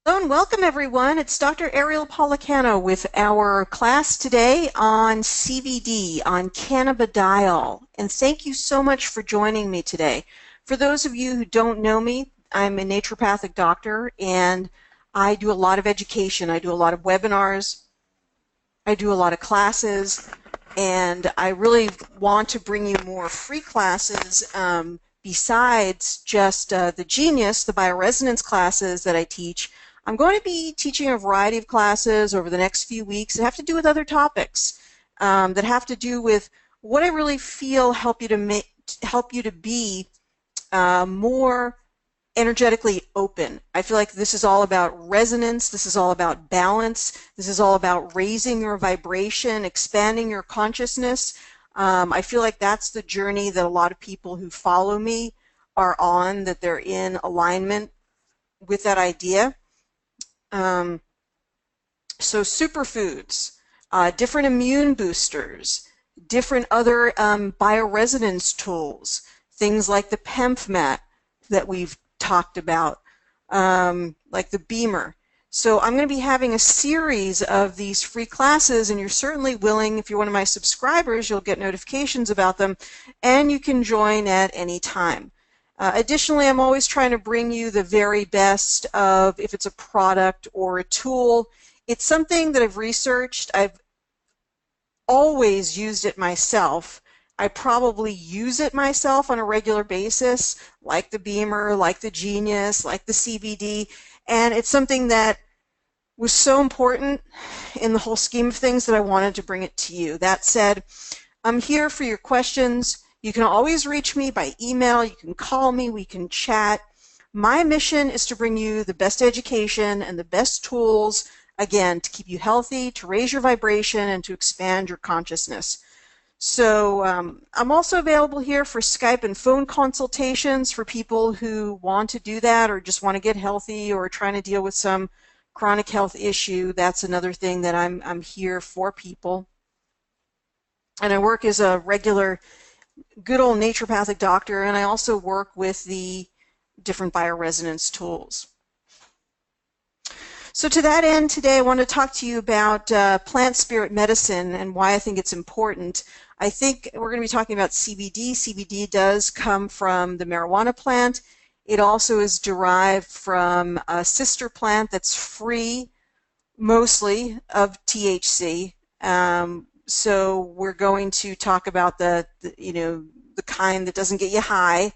Hello and welcome everyone. It's Dr. Ariel Policano with our class today on CBD, on cannabidiol. And thank you so much for joining me today. For those of you who don't know me, I'm a naturopathic doctor and I do a lot of education. I do a lot of webinars. I do a lot of classes, and I really want to bring you more free classes besides just the Genius, the bioresonance classes that I teach. I'm going to be teaching a variety of classes over the next few weeks that have to do with other topics, that have to do with what I really feel help you to be more energetically open. I feel like this is all about resonance. This is all about balance. This is all about raising your vibration, expanding your consciousness. I feel like that's the journey that a lot of people who follow me are on, that they're in alignment with that idea. So superfoods, different immune boosters, different other bioresonance tools, things like the PEMF mat that we've talked about, like the Beamer. So I'm going to be having a series of these free classes, and you're certainly willing, if you're one of my subscribers, you'll get notifications about them, and you can join at any time. Additionally, I'm always trying to bring you the very best of, if it's a product or a tool, it's something that I've researched. I've always used it myself. I probably use it myself on a regular basis, like the Beamer, like the Genius, like the CBD, and it's something that was so important in the whole scheme of things that I wanted to bring it to you. That said, I'm here for your questions. You can always reach me by email. You can call me. We can chat. My mission is to bring you the best education and the best tools, again, to keep you healthy, to raise your vibration, and to expand your consciousness. So I'm also available here for Skype and phone consultations for people who want to do that or just want to get healthy or trying to deal with some chronic health issue. That's another thing that I'm here for people. And I work as a regular good old naturopathic doctor, and I also work with the different bioresonance tools. So to that end, today I want to talk to you about plant spirit medicine and why I think it's important. I think we're going to be talking about CBD. CBD does come from the marijuana plant. It also is derived from a sister plant that's free, mostly, of THC. So we're going to talk about the kind that doesn't get you high.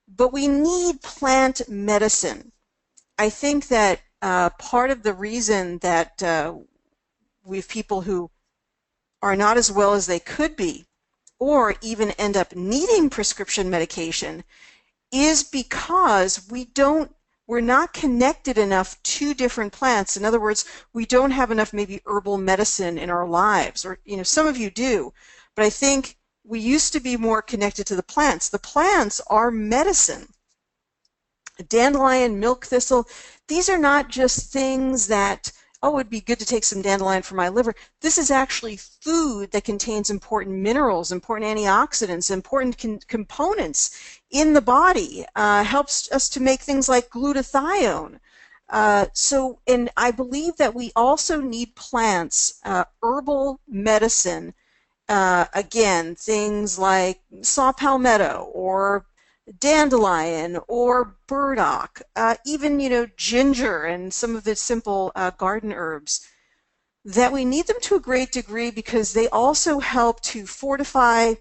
But we need plant medicine. I think that part of the reason that we have people who are not as well as they could be, or even end up needing prescription medication, is because we're not connected enough to different plants. In other words, we don't have enough maybe herbal medicine in our lives, or some of you do, but I think we used to be more connected to the plants. The plants are medicine. Dandelion, milk thistle, these are not just things that, oh, it'd be good to take some dandelion for my liver. This is actually food that contains important minerals, important antioxidants, important components in the body. Helps us to make things like glutathione. And I believe that we also need plants, herbal medicine, again, things like saw palmetto or dandelion or burdock, even ginger and some of the simple garden herbs, that we need them to a great degree because they also help to fortify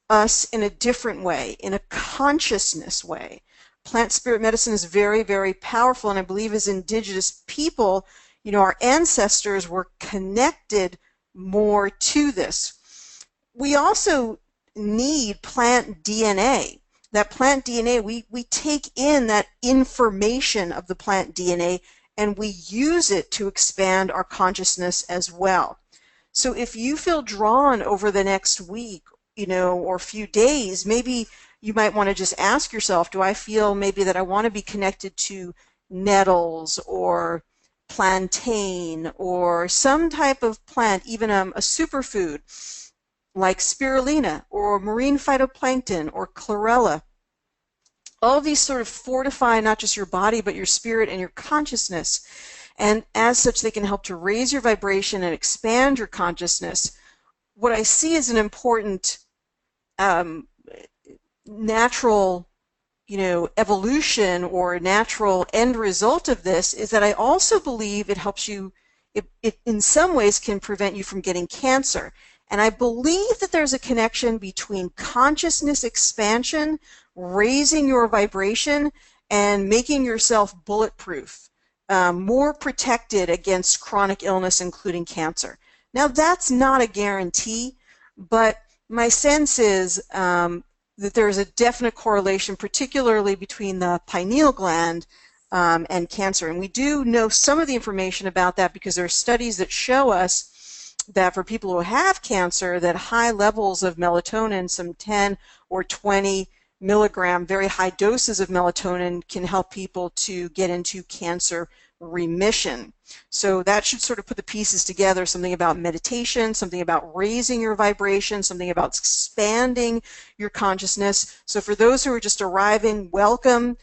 us in a different way, in a consciousness way. Plant spirit medicine is very, very powerful, and I believe as indigenous people, our ancestors were connected more to this. We also need plant DNA. That plant DNA, we take in that information of the plant DNA and we use it to expand our consciousness as well. So if you feel drawn over the next week, or few days, maybe you might want to just ask yourself, do I feel maybe that I want to be connected to nettles or plantain or some type of plant, even a superfood like spirulina or marine phytoplankton or chlorella. All of these sort of fortify not just your body, but your spirit and your consciousness. And as such, they can help to raise your vibration and expand your consciousness. What I see as an important natural, evolution or natural end result of this is that I also believe it helps you, it in some ways can prevent you from getting cancer. And I believe that there's a connection between consciousness expansion, raising your vibration, and making yourself bulletproof, more protected against chronic illness, including cancer. Now, that's not a guarantee, but my sense is that there's a definite correlation, particularly between the pineal gland and cancer. And we do know some of the information about that because there are studies that show us that for people who have cancer, that high levels of melatonin, some 10 or 20 milligram, very high doses of melatonin, can help people to get into cancer remission. So that should sort of put the pieces together, something about meditation, something about raising your vibration, something about expanding your consciousness. So for those who are just arriving, welcome.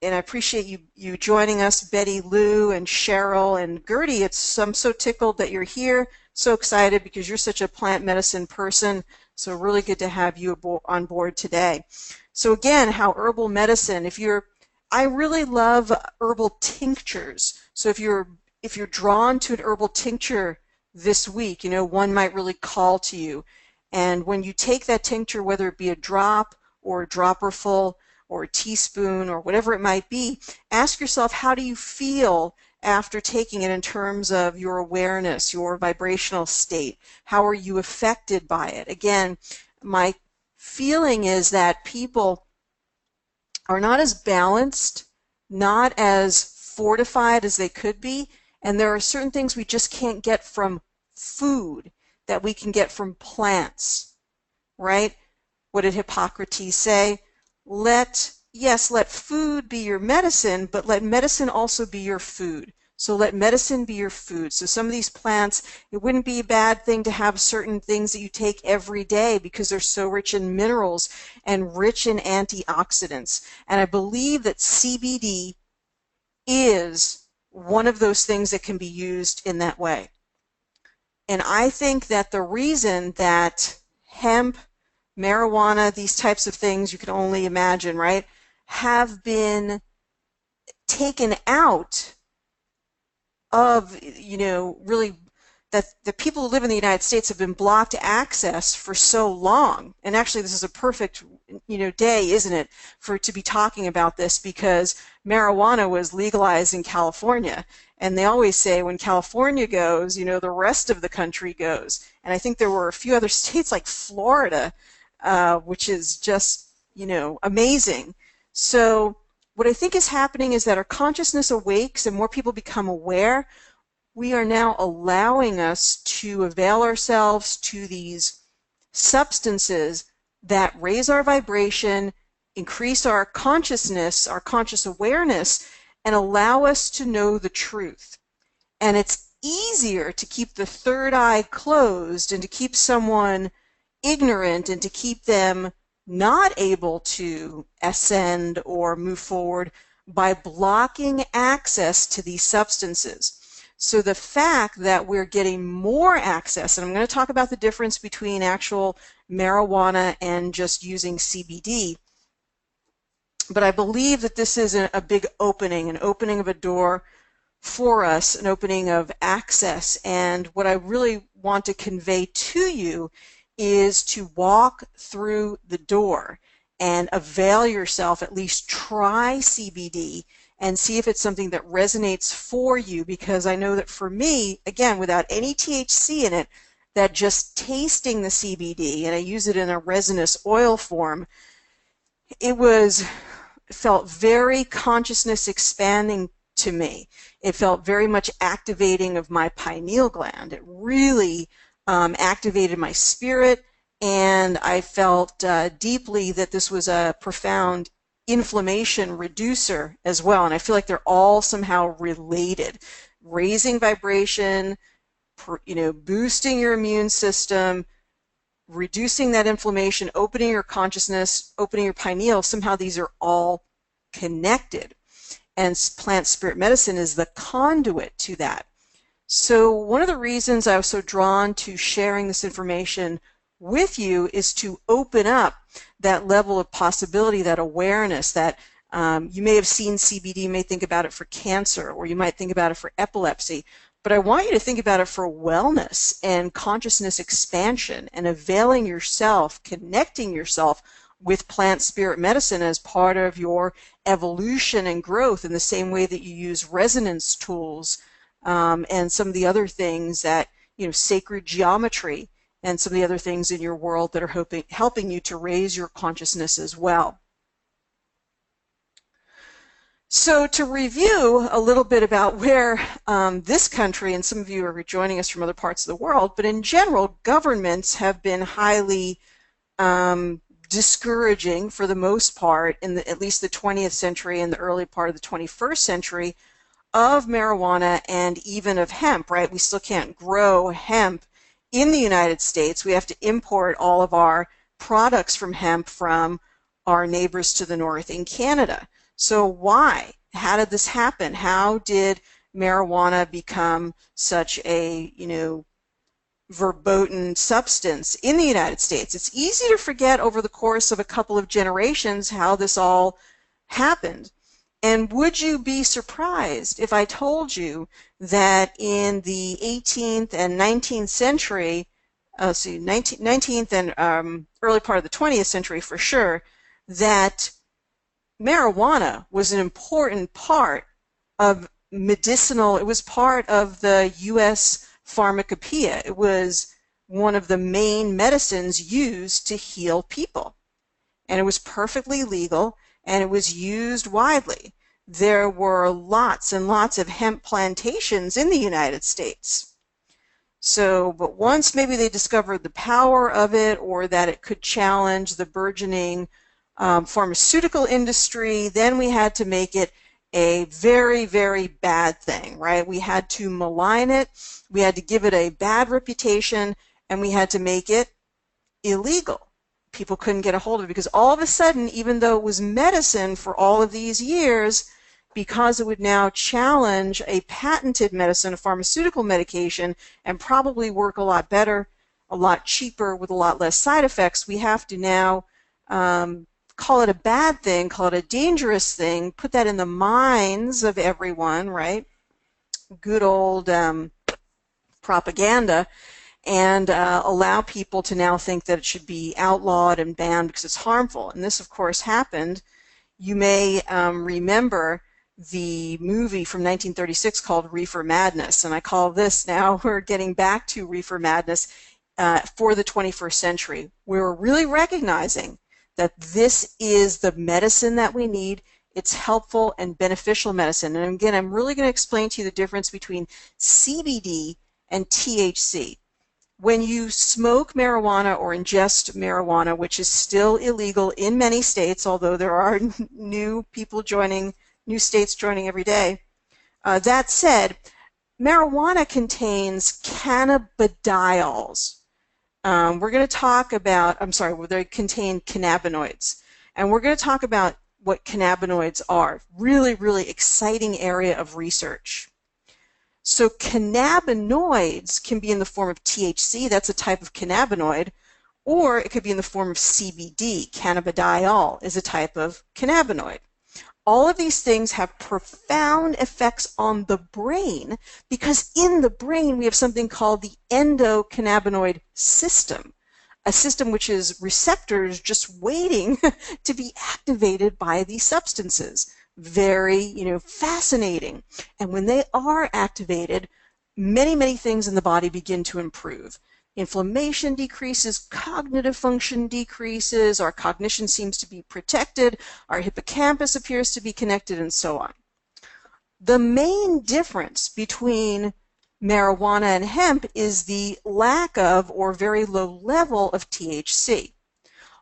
And I appreciate you joining us, Betty Lou and Cheryl and Gertie. I'm so tickled that you're here, so excited because you're such a plant medicine person. So really good to have you on board today. So again, how herbal medicine, I really love herbal tinctures. So if you're drawn to an herbal tincture this week, one might really call to you. And when you take that tincture, whether it be a drop or a dropperful or a teaspoon or whatever it might be, ask yourself, how do you feel after taking it in terms of your awareness, your vibrational state? How are you affected by it? Again, my feeling is that people are not as balanced, not as fortified as they could be, and there are certain things we just can't get from food that we can get from plants, right? What did Hippocrates say? Let food be your medicine, but let medicine also be your food. So let medicine be your food. So some of these plants, it wouldn't be a bad thing to have certain things that you take every day because they're so rich in minerals and rich in antioxidants. And I believe that CBD is one of those things that can be used in that way. And I think that the reason that hemp, marijuana, these types of things, you can only imagine, right, have been taken out of, really, that the people who live in the United States have been blocked access for so long. And actually, this is a perfect, day, isn't it, to be talking about this, because marijuana was legalized in California. And they always say when California goes, the rest of the country goes. And I think there were a few other states like Florida, which is just, amazing. So what I think is happening is that our consciousness awakes and more people become aware. We are now allowing us to avail ourselves to these substances that raise our vibration, increase our consciousness, our conscious awareness, and allow us to know the truth. And it's easier to keep the third eye closed and to keep someone ignorant and to keep them not able to ascend or move forward by blocking access to these substances. So the fact that we're getting more access, and I'm going to talk about the difference between actual marijuana and just using CBD, but I believe that this is a big opening, an opening of a door for us, an opening of access. And what I really want to convey to you is to walk through the door and avail yourself, at least try CBD and see if it's something that resonates for you, because I know that for me, again, without any THC in it, that just tasting the CBD, and I use it in a resinous oil form, it felt very consciousness expanding to me. It felt very much activating of my pineal gland. It really activated my spirit, and I felt deeply that this was a profound inflammation reducer as well. And I feel like they're all somehow related. Raising vibration, boosting your immune system, reducing that inflammation, opening your consciousness, opening your pineal. Somehow these are all connected. And plant spirit medicine is the conduit to that. So one of the reasons I was so drawn to sharing this information with you is to open up that level of possibility, that awareness, that you may have seen CBD, you may think about it for cancer, or you might think about it for epilepsy, but I want you to think about it for wellness and consciousness expansion and availing yourself, connecting yourself with plant spirit medicine as part of your evolution and growth, in the same way that you use resonance tools and some of the other things that, sacred geometry and some of the other things in your world that are helping you to raise your consciousness as well. So to review a little bit about where this country, and some of you are joining us from other parts of the world, but in general, governments have been highly discouraging for the most part in at least the 20th century and the early part of the 21st century of marijuana and even of hemp, right? We still can't grow hemp in the United States. We have to import all of our products from hemp from our neighbors to the north in Canada. So why? How did this happen? How did marijuana become such a, verboten substance in the United States? It's easy to forget over the course of a couple of generations how this all happened. And would you be surprised if I told you that in the 18th and 19th century, 19th and early part of the 20th century for sure, that marijuana was an important part of medicinal, it was part of the U.S. pharmacopoeia. It was one of the main medicines used to heal people. And it was perfectly legal, and it was used widely. There were lots and lots of hemp plantations in the United States. So, but once maybe they discovered the power of it, or that it could challenge the burgeoning pharmaceutical industry, then we had to make it a very, very bad thing, right? We had to malign it, we had to give it a bad reputation, and we had to make it illegal. People couldn't get a hold of it because all of a sudden, even though it was medicine for all of these years, because it would now challenge a patented medicine, a pharmaceutical medication, and probably work a lot better, a lot cheaper, with a lot less side effects, we have to now call it a bad thing, call it a dangerous thing, put that in the minds of everyone, right? Good old propaganda, and allow people to now think that it should be outlawed and banned because it's harmful. And this, of course, happened. You may remember the movie from 1936 called Reefer Madness, and I call this, now we're getting back to Reefer Madness for the 21st century. We're really recognizing that this is the medicine that we need. It's helpful and beneficial medicine. And again, I'm really going to explain to you the difference between CBD and THC. When you smoke marijuana or ingest marijuana, which is still illegal in many states, although there are new states joining every day. That said, marijuana contains cannabidiols. We're going to talk about, they contain cannabinoids. And we're going to talk about what cannabinoids are. Really, really exciting area of research. So cannabinoids can be in the form of THC, that's a type of cannabinoid, or it could be in the form of CBD. Cannabidiol is a type of cannabinoid. All of these things have profound effects on the brain because in the brain we have something called the endocannabinoid system, a system which is receptors just waiting to be activated by these substances. Very, fascinating. And when they are activated, many, many things in the body begin to improve. Inflammation decreases, cognitive function decreases, our cognition seems to be protected, our hippocampus appears to be connected, and so on. The main difference between marijuana and hemp is the lack of or very low level of THC.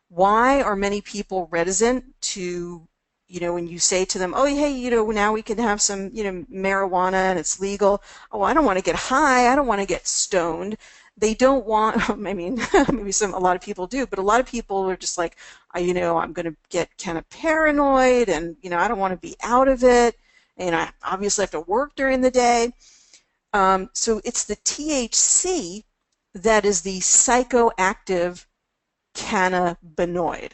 Why are many people reticent to, when you say to them, oh, hey, now we can have some, marijuana and it's legal. Oh, I don't want to get high. I don't want to get stoned. they don't want, I mean, maybe a lot of people do, but a lot of people are just like, I'm going to get kind of paranoid, and, I don't want to be out of it, and I obviously have to work during the day. So it's the THC that is the psychoactive cannabinoid.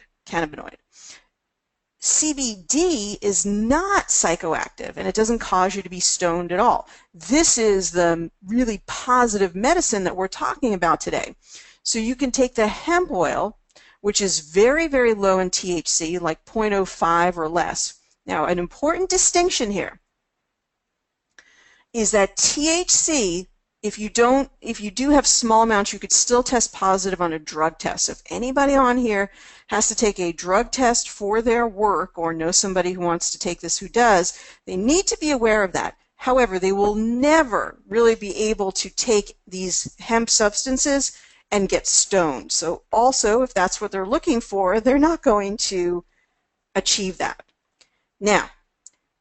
CBD is not psychoactive, and it doesn't cause you to be stoned at all. This is the really positive medicine that we're talking about today. So you can take the hemp oil, which is very, very low in THC, like 0.05 or less. Now, an important distinction here is that THC, if you do have small amounts, you could still test positive on a drug test. So if anybody on here has to take a drug test for their work, or know somebody who wants to take this who does, they need to be aware of that. However, they will never really be able to take these hemp substances and get stoned. So also, if that's what they're looking for, they're not going to achieve that. Now,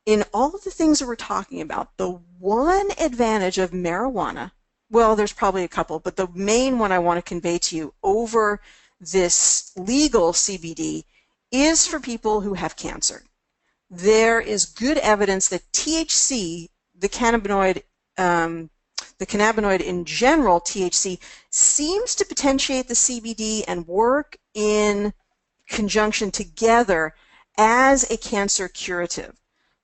in all of the things that we're talking about, the one advantage of marijuana, well, there's probably a couple, but the main one I want to convey to you over this legal CBD is for people who have cancer. There is good evidence that THC, the cannabinoid in general, THC, seems to potentiate the CBD and work in conjunction together as a cancer curative.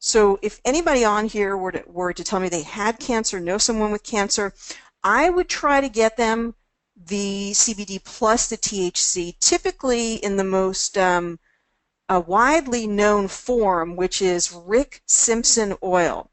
So if anybody on here were to tell me they had cancer, know someone with cancer, I would try to get them the CBD plus the THC, typically in the most widely known form, which is Rick Simpson oil.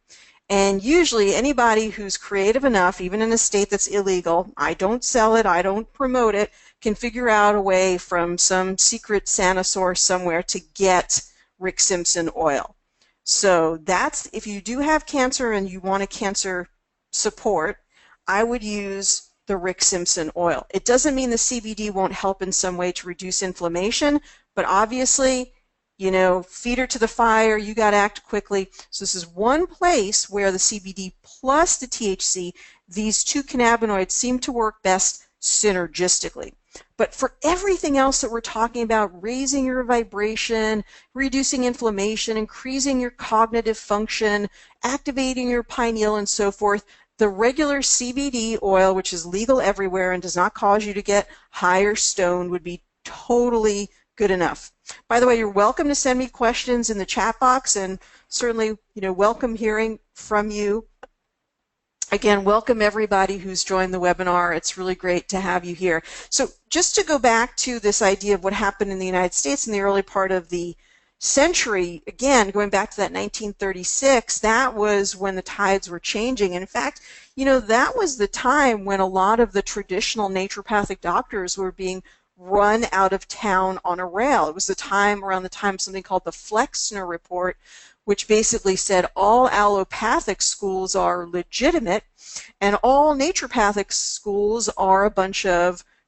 And usually anybody who's creative enough, even in a state that's illegal, I don't sell it, I don't promote it, can figure out a way from some secret Santa source somewhere to get Rick Simpson oil. So that's, if you do have cancer and you want a cancer support, I would use the Rick Simpson oil. It doesn't mean the CBD won't help in some way to reduce inflammation, but obviously, feed her to the fire, you got to act quickly. So this is one place where the CBD plus the THC, these two cannabinoids seem to work best synergistically. But for everything else that we're talking about, raising your vibration, reducing inflammation, increasing your cognitive function, activating your pineal and so forth, the regular CBD oil, which is legal everywhere and does not cause you to get high or stoned, would be totally good enough. By the way, you're welcome to send me questions in the chat box, and certainly, welcome hearing from you. Again, welcome everybody who's joined the webinar. It's really great to have you here. So just to go back to this idea of what happened in the United States in the early part of the century, again, going back to that 1936, that was when the tides were changing. And in fact, that was the time when a lot of the traditional naturopathic doctors were being run out of town on a rail. It was around the time something called the Flexner Report, which basically said all allopathic schools are legitimate and all naturopathic schools are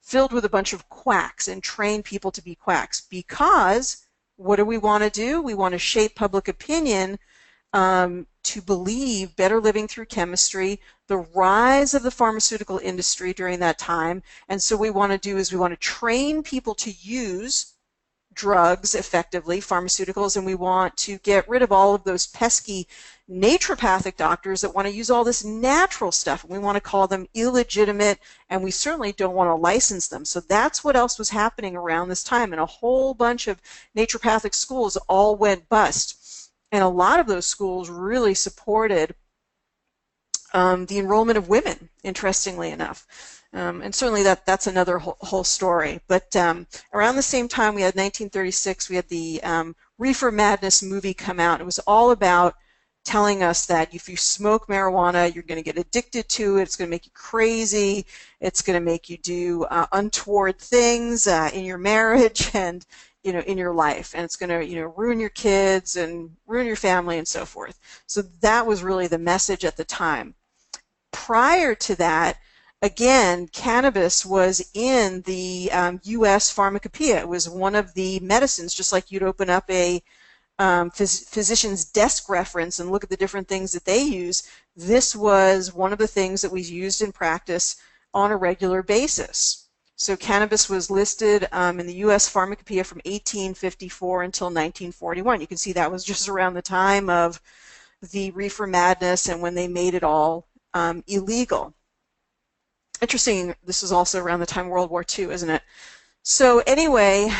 filled with a bunch of quacks and train people to be quacks. Because what do we want to do? We want to shape public opinion to believe better living through chemistry, the rise of the pharmaceutical industry during that time. And so what we want to do is we want to train people to use drugs effectively, pharmaceuticals, and we want to get rid of all of those pesky naturopathic doctors that want to use all this natural stuff. We want to call them illegitimate, and we certainly don't want to license them. So that's what else was happening around this time, and a whole bunch of naturopathic schools all went bust. And a lot of those schools really supported the enrollment of women, interestingly enough. And certainly that's another whole story. But around the same time, we had 1936, we had the Reefer Madness movie come out. It was all about telling us that if you smoke marijuana, you're going to get addicted to it. It's going to make you crazy. It's going to make you do untoward things in your marriage and in your life, and it's going to ruin your kids and ruin your family and so forth. So that was really the message at the time. Prior to that, again, cannabis was in the U.S. pharmacopoeia. It was one of the medicines, just like you'd open up a physician's desk reference and look at the different things that they use. This was one of the things that was used in practice on a regular basis. So cannabis was listed in the U.S. Pharmacopoeia from 1854 until 1941. You can see that was just around the time of the reefer madness and when they made it all illegal. Interesting, this is also around the time of World War II, isn't it? So anyway,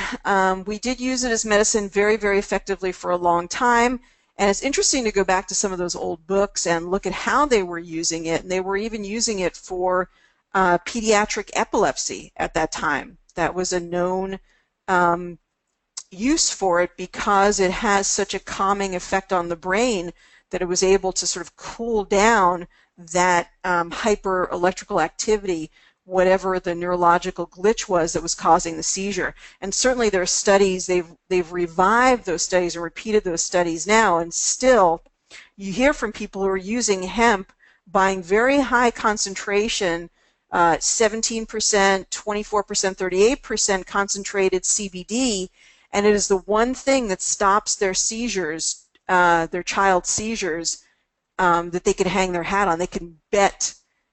we did use it as medicine very, very effectively for a long time. And it's interesting to go back to some of those old books and look at how they were using it. And they were even using it for pediatric epilepsy at that time. That was a known use for it because it has such a calming effect on the brain that it was able to sort of cool down that hyper electrical activity, whatever the neurological glitch was that was causing the seizure. And certainly there are studies, they've revived those studies and repeated those studies now, and still you hear from people who are using hemp, buying very high concentration, 17%, 24%, 38% concentrated CBD, and it is the one thing that stops their seizures, their child seizures, that they can hang their hat on. They can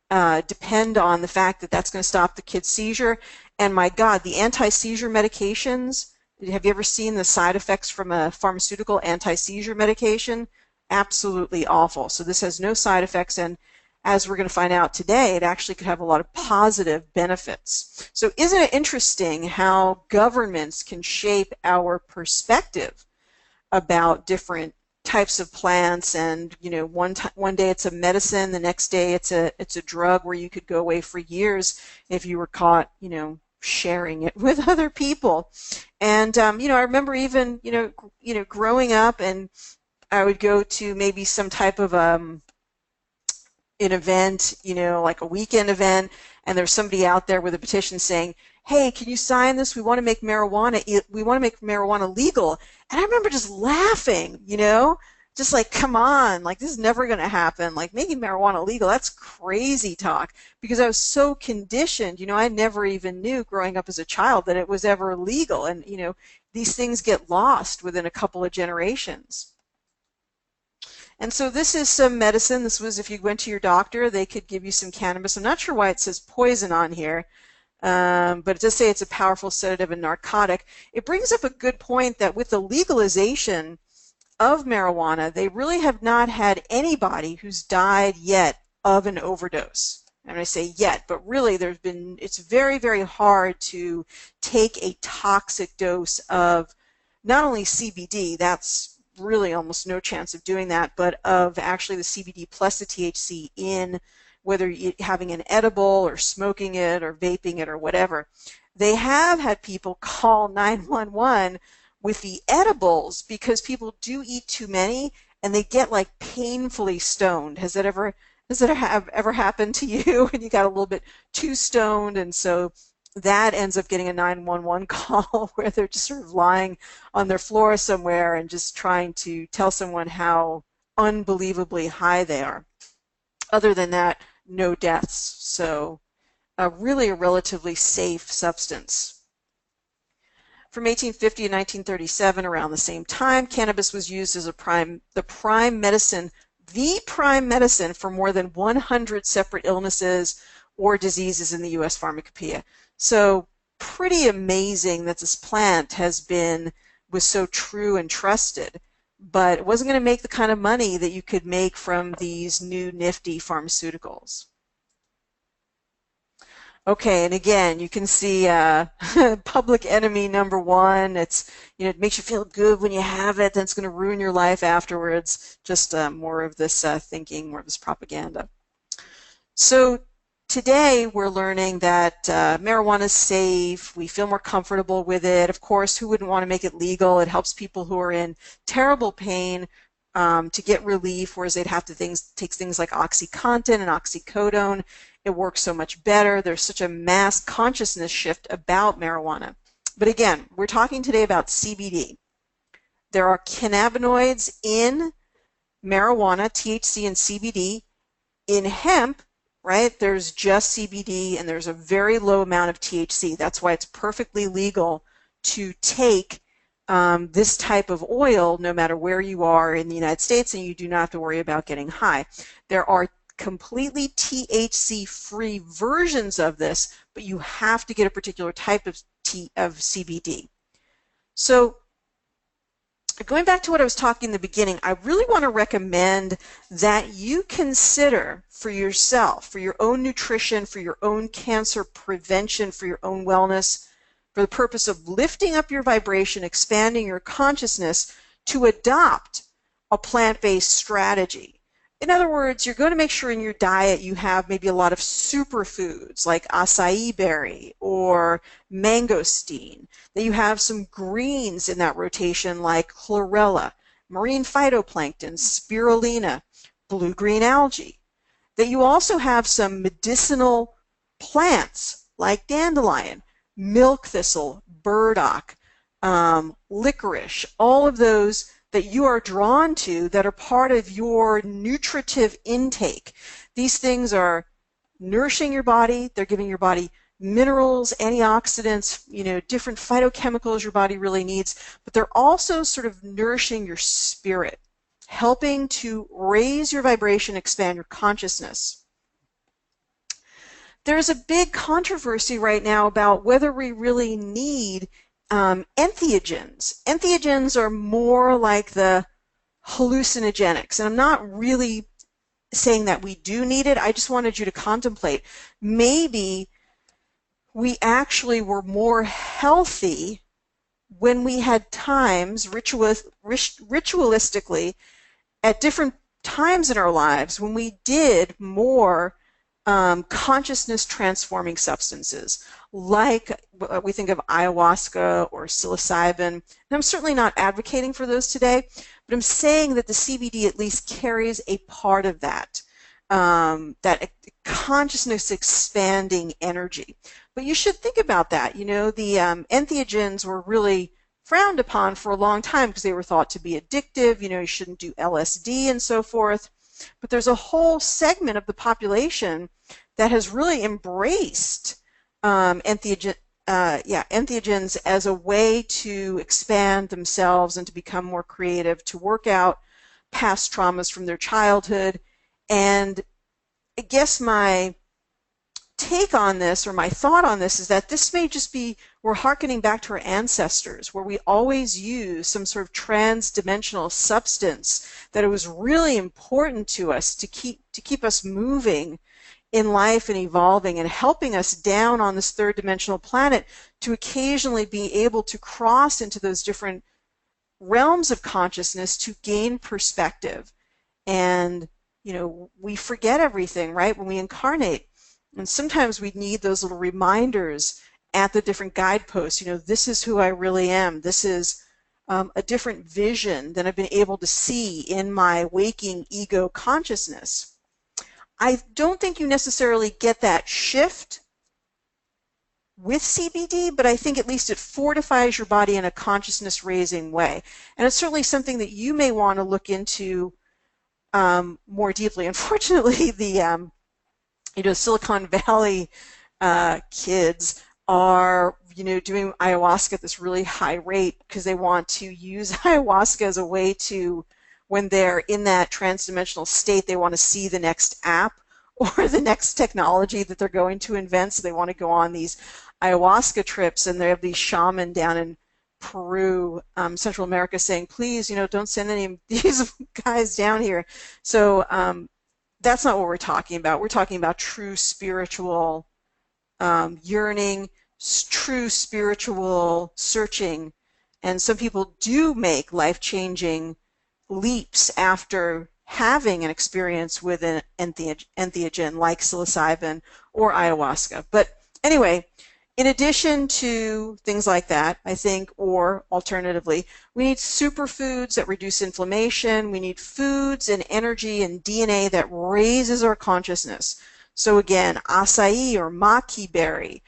depend on the fact that that's going to stop the kid's seizure. And my God, the anti-seizure medications, have you ever seen the side effects from a pharmaceutical anti-seizure medication? Absolutely awful. So this has no side effects, and as we're going to find out today, it actually could have a lot of positive benefits. So isn't it interesting how governments can shape our perspective about different types of plants? And one day it's a medicine, the next day it's a drug where you could go away for years if you were caught sharing it with other people. And I remember even growing up, and I would go to maybe some type of an event, like a weekend event, and there's somebody out there with a petition saying, hey, can you sign this? We want to make marijuana legal. And I remember just laughing, just like, come on, like this is never going to happen. Like making marijuana legal, that's crazy talk, because I was so conditioned, I never even knew growing up as a child that it was ever legal. And, these things get lost within a couple of generations. And so this is some medicine. This was if you went to your doctor, they could give you some cannabis. I'm not sure why it says poison on here. But it does say it's a powerful sedative and narcotic. It brings up a good point that with the legalization of marijuana, they really have not had anybody who's died yet of an overdose. And I say yet, but really it's very, very hard to take a toxic dose of not only CBD, that's really almost no chance of doing that, but of actually the CBD plus the THC in whether you're having an edible or smoking it or vaping it or whatever. They have had people call 911 with the edibles because people do eat too many and they get like painfully stoned. Has that ever happened to you? And you got a little bit too stoned, and so that ends up getting a 911 call where they're just sort of lying on their floor somewhere and just trying to tell someone how unbelievably high they are. Other than that, no deaths. So really a relatively safe substance. From 1850 to 1937, around the same time, cannabis was used as the prime medicine for more than 100 separate illnesses or diseases in the U.S. Pharmacopoeia. So pretty amazing that this plant was so true and trusted, but it wasn't going to make the kind of money that you could make from these new nifty pharmaceuticals. Okay, and again, you can see public enemy number one. It makes you feel good when you have it, then it's going to ruin your life afterwards. Just more of this thinking, more of this propaganda. So today we're learning that marijuana is safe. We feel more comfortable with it. Of course, who wouldn't want to make it legal? It helps people who are in terrible pain to get relief, whereas they'd have to take things like OxyContin and oxycodone. It works so much better. There's such a mass consciousness shift about marijuana. But again, we're talking today about CBD. There are cannabinoids in marijuana, THC and CBD. In hemp, right, there's just CBD and there's a very low amount of THC. That's why it's perfectly legal to take this type of oil no matter where you are in the United States, and you do not have to worry about getting high. There are completely THC-free versions of this, but you have to get a particular type of CBD. So going back to what I was talking in the beginning, I really want to recommend that you consider for yourself, for your own nutrition, for your own cancer prevention, for your own wellness, for the purpose of lifting up your vibration, expanding your consciousness, to adopt a plant-based strategy. In other words, you're going to make sure in your diet you have maybe a lot of superfoods like acai berry or mangosteen, that you have some greens in that rotation like chlorella, marine phytoplankton, spirulina, blue-green algae, that you also have some medicinal plants like dandelion, milk thistle, burdock, licorice, all of those that you are drawn to that are part of your nutritive intake. These things are nourishing your body. They're giving your body minerals, antioxidants, different phytochemicals your body really needs, but they're also sort of nourishing your spirit, helping to raise your vibration, expand your consciousness. There's a big controversy right now about whether we really need entheogens. Entheogens are more like the hallucinogenics, and I'm not really saying that we do need it. I just wanted you to contemplate. Maybe we actually were more healthy when we had times ritualistically at different times in our lives when we did more consciousness transforming substances, like we think of ayahuasca or psilocybin. And I'm certainly not advocating for those today, but I'm saying that the CBD at least carries a part of that, that consciousness expanding energy. But you should think about that. The entheogens were really frowned upon for a long time because they were thought to be addictive. You shouldn't do LSD and so forth. But there's a whole segment of the population that has really embraced entheogens as a way to expand themselves and to become more creative, to work out past traumas from their childhood. And I guess my take on this, or my thought on this, is that this may just be, we're hearkening back to our ancestors, where we always use some sort of trans-dimensional substance, that it was really important to us to keep us moving in life and evolving and helping us down on this third dimensional planet to occasionally be able to cross into those different realms of consciousness to gain perspective. And we forget everything, right, when we incarnate. And sometimes we need those little reminders at the different guideposts. This is who I really am. This is a different vision than I've been able to see in my waking ego consciousness. I don't think you necessarily get that shift with CBD, but I think at least it fortifies your body in a consciousness-raising way. And it's certainly something that you may want to look into more deeply. Unfortunately, the Silicon Valley kids are, doing ayahuasca at this really high rate because they want to use ayahuasca as a way to, when they're in that transdimensional state, they want to see the next app or the next technology that they're going to invent. So they want to go on these ayahuasca trips, and they have these shaman down in Peru, Central America, saying, please, don't send any of these guys down here. So that's not what we're talking about. We're talking about true spiritual yearning, true spiritual searching. And some people do make life-changing leaps after having an experience with an entheogen like psilocybin or ayahuasca. But anyway, in addition to things like that, I think, or alternatively, we need superfoods that reduce inflammation. We need foods and energy and DNA that raises our consciousness. So again, acai or maqui berry,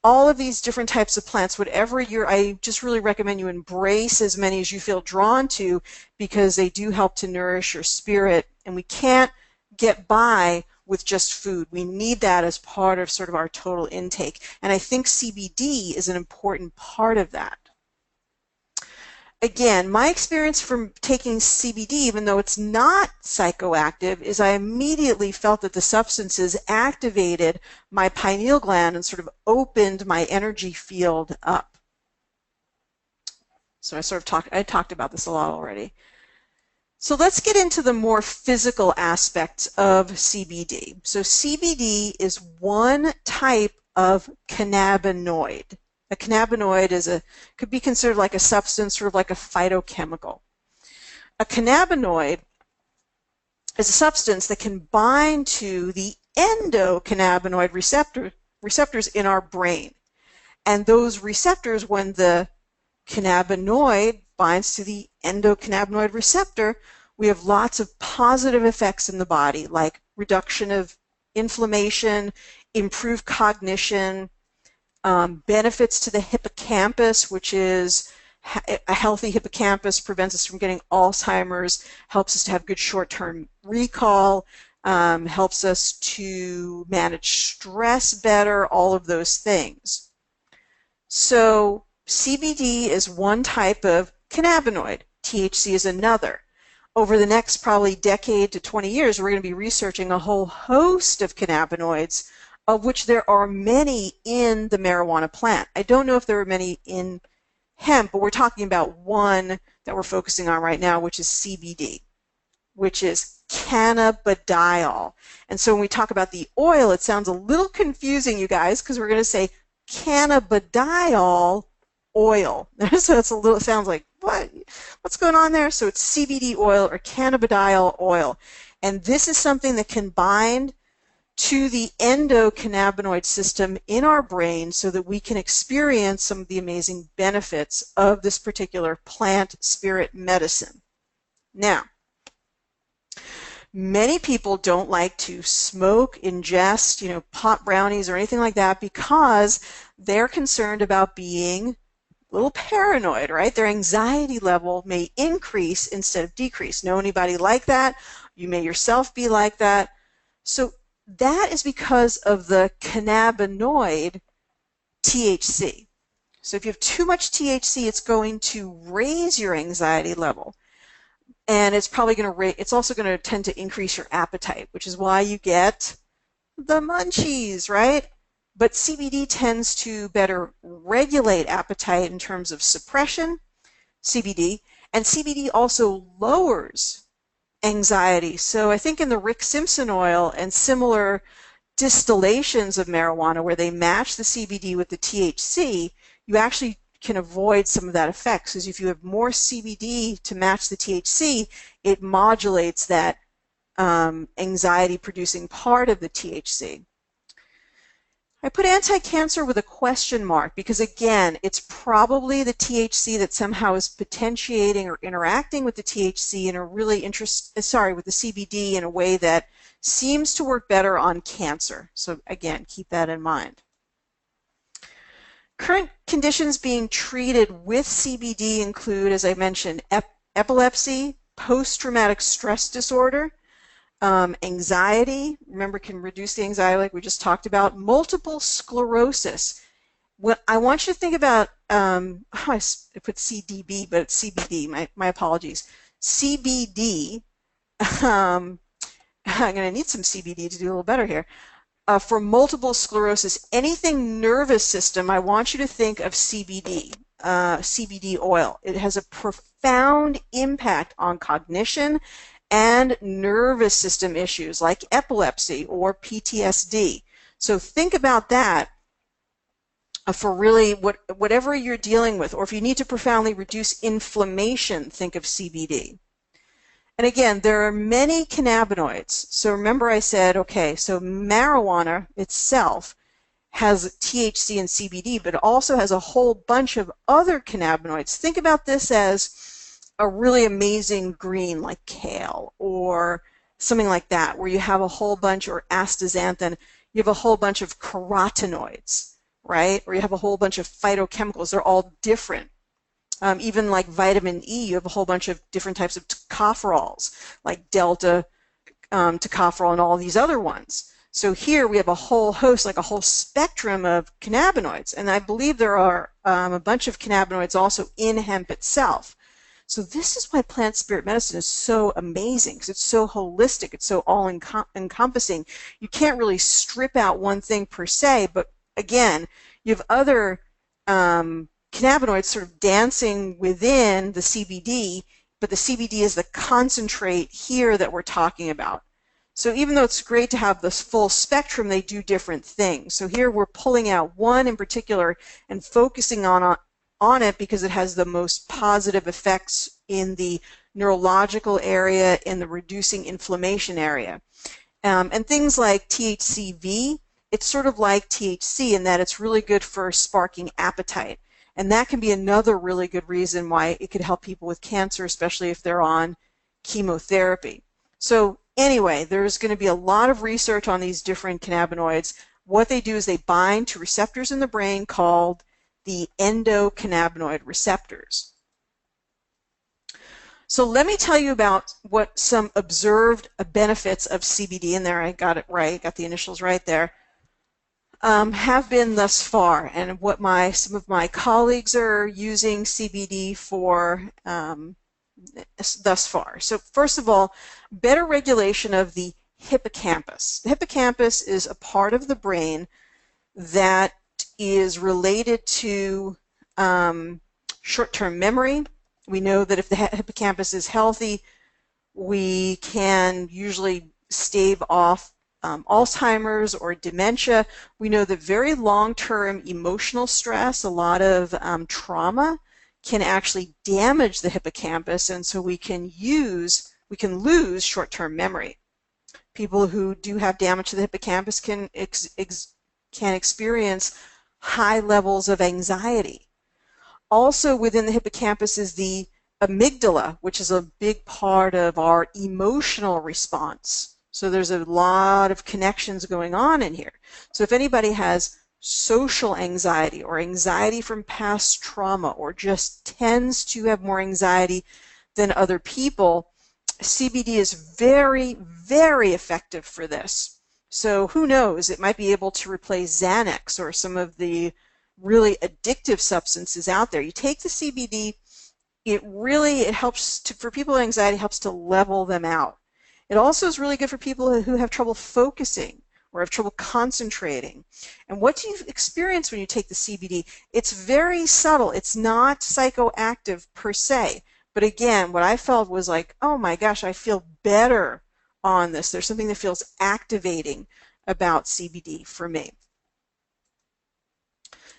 all of these different types of plants, whatever I just really recommend you embrace as many as you feel drawn to, because they do help to nourish your spirit. And we can't get by with just food. We need that as part of sort of our total intake. And I think CBD is an important part of that. again, my experience from taking CBD, even though it's not psychoactive, is I immediately felt that the substances activated my pineal gland and sort of opened my energy field up. So I talked about this a lot already. So let's get into the more physical aspects of CBD. So CBD is one type of cannabinoid. A cannabinoid could be considered like a substance, sort of like a phytochemical. A cannabinoid is a substance that can bind to the endocannabinoid receptors in our brain. And those receptors, when the cannabinoid binds to the endocannabinoid receptor, we have lots of positive effects in the body, like reduction of inflammation, improved cognition, benefits to the hippocampus, which is a healthy hippocampus prevents us from getting Alzheimer's, helps us to have good short-term recall, helps us to manage stress better, all of those things. So CBD is one type of cannabinoid. THC is another. Over the next probably decade to 20 years, we're going to be researching a whole host of cannabinoids, of which there are many in the marijuana plant. I don't know if there are many in hemp, but we're talking about one that we're focusing on right now, which is CBD, which is cannabidiol. And so when we talk about the oil, it sounds a little confusing, you guys, because we're going to say cannabidiol oil. So it's it sounds like, what's going on there? So it's CBD oil or cannabidiol oil. And this is something that can bind to the endocannabinoid system in our brain so that we can experience some of the amazing benefits of this particular plant spirit medicine. Now, many people don't like to smoke, ingest, pot brownies or anything like that because they're concerned about being a little paranoid, right? Their anxiety level may increase instead of decrease. Know anybody like that? You may yourself be like that. So that is because of the cannabinoid THC. So if you have too much THC, it's going to raise your anxiety level. And it's probably going to it's also going to tend to increase your appetite, which is why you get the munchies, right? But CBD tends to better regulate appetite in terms of suppression, CBD, and CBD also lowers anxiety. So I think in the Rick Simpson oil and similar distillations of marijuana where they match the CBD with the THC, you actually can avoid some of that effect. Because if you have more CBD to match the THC, it modulates that anxiety-producing part of the THC. I put anti-cancer with a question mark because, again, it's probably the THC that somehow is potentiating or interacting with the THC in a really with the CBD in a way that seems to work better on cancer. So, again, keep that in mind. Current conditions being treated with CBD include, as I mentioned, epilepsy, post-traumatic stress disorder, anxiety, remember, can reduce the anxiety like we just talked about, multiple sclerosis. I want you to think about, I put CDB, but it's CBD, my apologies. CBD, I'm going to need some CBD to do a little better here. For multiple sclerosis, anything nervous system, I want you to think of CBD, CBD oil. It has a profound impact on cognition and nervous system issues like epilepsy or PTSD. So think about that for really whatever you're dealing with, or if you need to profoundly reduce inflammation, think of CBD. And again, there are many cannabinoids. So remember I said, okay, so marijuana itself has THC and CBD, but it also has a whole bunch of other cannabinoids. Think about this as a really amazing green like kale or something like that, where you have a whole bunch, or astaxanthin, you have a whole bunch of carotenoids, right? Or you have a whole bunch of phytochemicals. They're all different. Even like vitamin E, you have a whole bunch of different types of tocopherols, like delta tocopherol and all these other ones. So here we have a whole host, like a whole spectrum of cannabinoids. And I believe there are a bunch of cannabinoids also in hemp itself. So this is why plant spirit medicine is so amazing, because it's so holistic, it's so all-encompassing. You can't really strip out one thing per se, but again, you have other cannabinoids sort of dancing within the CBD, but the CBD is the concentrate here that we're talking about. So even though it's great to have this full spectrum, they do different things. So here we're pulling out one in particular and focusing on it because it has the most positive effects in the neurological area, in the reducing inflammation area. And things like THCV, it's sort of like THC in that it's really good for sparking appetite. And that can be another really good reason why it could help people with cancer, especially if they're on chemotherapy. So anyway, there's going to be a lot of research on these different cannabinoids. What they do is they bind to receptors in the brain called the endocannabinoid receptors. So let me tell you about what some observed benefits of CBD, in there I got it right, got the initials right there, have been thus far, and what some of my colleagues are using CBD for thus far. So first of all, better regulation of the hippocampus. The hippocampus is a part of the brain that is related to short-term memory. We know that if the hippocampus is healthy, we can usually stave off Alzheimer's or dementia. We know that very long-term emotional stress, a lot of trauma, can actually damage the hippocampus, and so we can lose short-term memory. People who do have damage to the hippocampus can experience high levels of anxiety. Also within the hippocampus is the amygdala, which is a big part of our emotional response. So there's a lot of connections going on in here. So if anybody has social anxiety or anxiety from past trauma or just tends to have more anxiety than other people, CBD is very, very effective for this. So who knows, it might be able to replace Xanax or some of the really addictive substances out there. You take the CBD, it helps for people with anxiety, helps to level them out. It also is really good for people who have trouble focusing or have trouble concentrating. And what do you experience when you take the CBD? It's very subtle. It's not psychoactive per se. But again, what I felt was like, oh my gosh, I feel better on this. There's something that feels activating about CBD for me.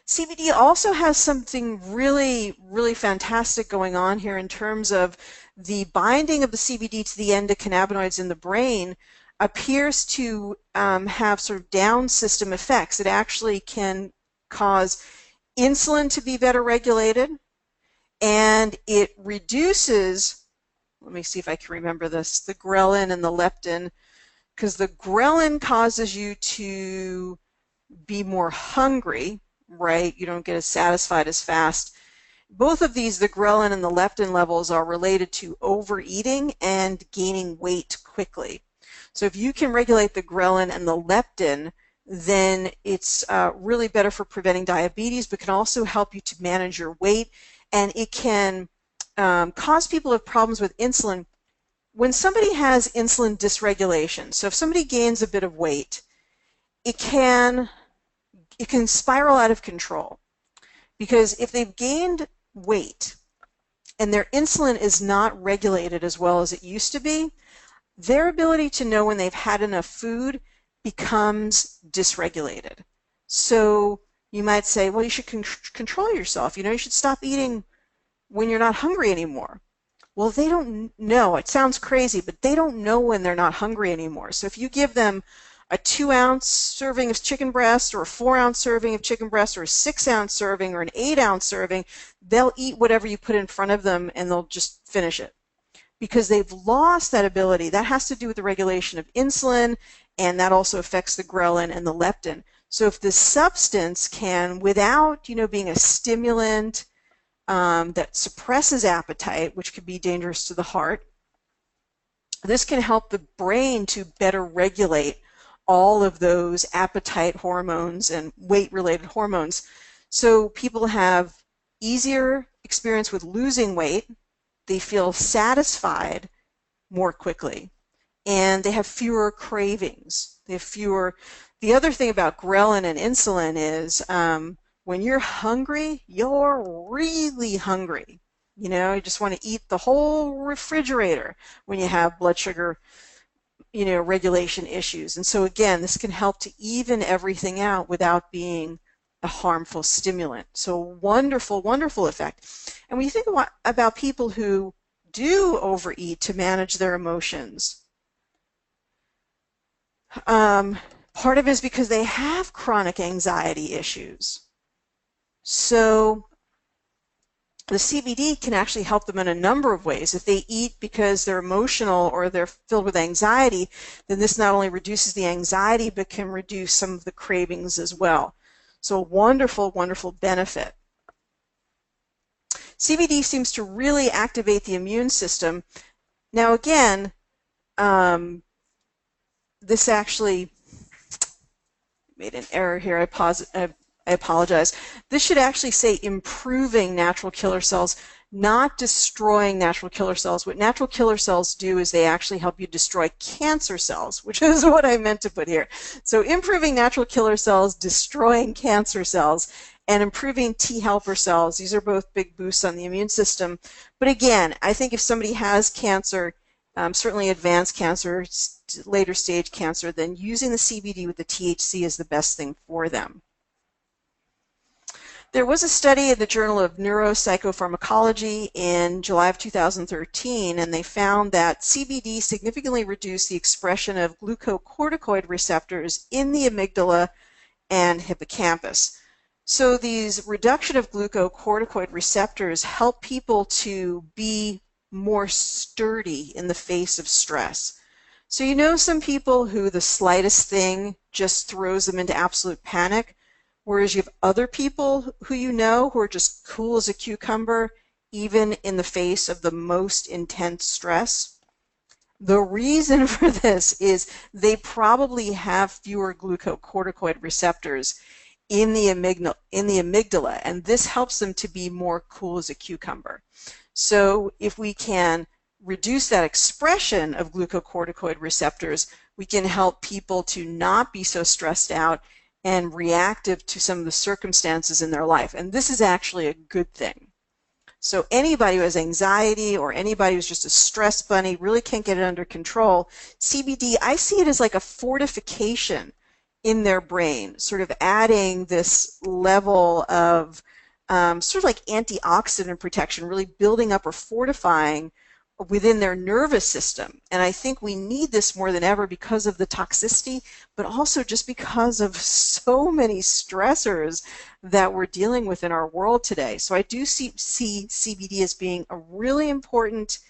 CBD also has something really, really fantastic going on here in terms of the binding of the CBD to the endocannabinoids in the brain appears to have sort of down system effects. It actually can cause insulin to be better regulated, and it reduces, let me see if I can remember this, the ghrelin and the leptin, because the ghrelin causes you to be more hungry, right? You don't get as satisfied as fast. Both of these, the ghrelin and the leptin levels, are related to overeating and gaining weight quickly. So if you can regulate the ghrelin and the leptin, then it's really better for preventing diabetes, but can also help you to manage your weight. And it can cause people who have problems with insulin. When somebody has insulin dysregulation, so if somebody gains a bit of weight, it can spiral out of control, because if they've gained weight and their insulin is not regulated as well as it used to be, their ability to know when they've had enough food becomes dysregulated. So you might say, well, you should control yourself. You should stop eating when you're not hungry anymore. Well, they don't know. It sounds crazy, but they don't know when they're not hungry anymore. So if you give them a 2-ounce serving of chicken breast or a 4-ounce serving of chicken breast or a 6-ounce serving or an 8-ounce serving, they'll eat whatever you put in front of them and they'll just finish it, because they've lost that ability. That has to do with the regulation of insulin, and that also affects the ghrelin and the leptin. So if this substance can, without being a stimulant that suppresses appetite, which could be dangerous to the heart, this can help the brain to better regulate all of those appetite hormones and weight-related hormones. So people have easier experience with losing weight. they feel satisfied more quickly, and they have fewer cravings. They have fewer. The other thing about ghrelin and insulin is when you're hungry, you're really hungry. You know, you just want to eat the whole refrigerator when you have blood sugar, you know, regulation issues. And so again, this can help to even everything out without being a harmful stimulant. So wonderful, wonderful effect. And when you think about people who do overeat to manage their emotions, part of it is because they have chronic anxiety issues. So the CBD can actually help them in a number of ways. If they eat because they're emotional or they're filled with anxiety, then this not only reduces the anxiety, but can reduce some of the cravings as well. So a wonderful, wonderful benefit. CBD seems to really activate the immune system. Now again, this actually made an error here. I apologize. This should actually say improving natural killer cells, not destroying natural killer cells. What natural killer cells do is they actually help you destroy cancer cells, which is what I meant to put here. So improving natural killer cells, destroying cancer cells, and improving T helper cells. These are both big boosts on the immune system. But again, I think if somebody has cancer, certainly advanced cancer, later stage cancer, then using the CBD with the THC is the best thing for them. There was a study in the Journal of Neuropsychopharmacology in July of 2013, and they found that CBD significantly reduced the expression of glucocorticoid receptors in the amygdala and hippocampus. So these reduction of glucocorticoid receptors help people to be more sturdy in the face of stress. So you know some people who the slightest thing just throws them into absolute panic, whereas you have other people who you know who are just cool as a cucumber, even in the face of the most intense stress. The reason for this is they probably have fewer glucocorticoid receptors in the amygdala, and this helps them to be more cool as a cucumber. So if we can reduce that expression of glucocorticoid receptors, we can help people to not be so stressed out and reactive to some of the circumstances in their life. And this is actually a good thing. So anybody who has anxiety or anybody who's just a stress bunny really can't get it under control, CBD, I see it as like a fortification in their brain, sort of adding this level of sort of like antioxidant protection, really building up or fortifying within their nervous system. And I think we need this more than ever because of the toxicity, but also just because of so many stressors that we're dealing with in our world today. So I do see CBD as being a really important,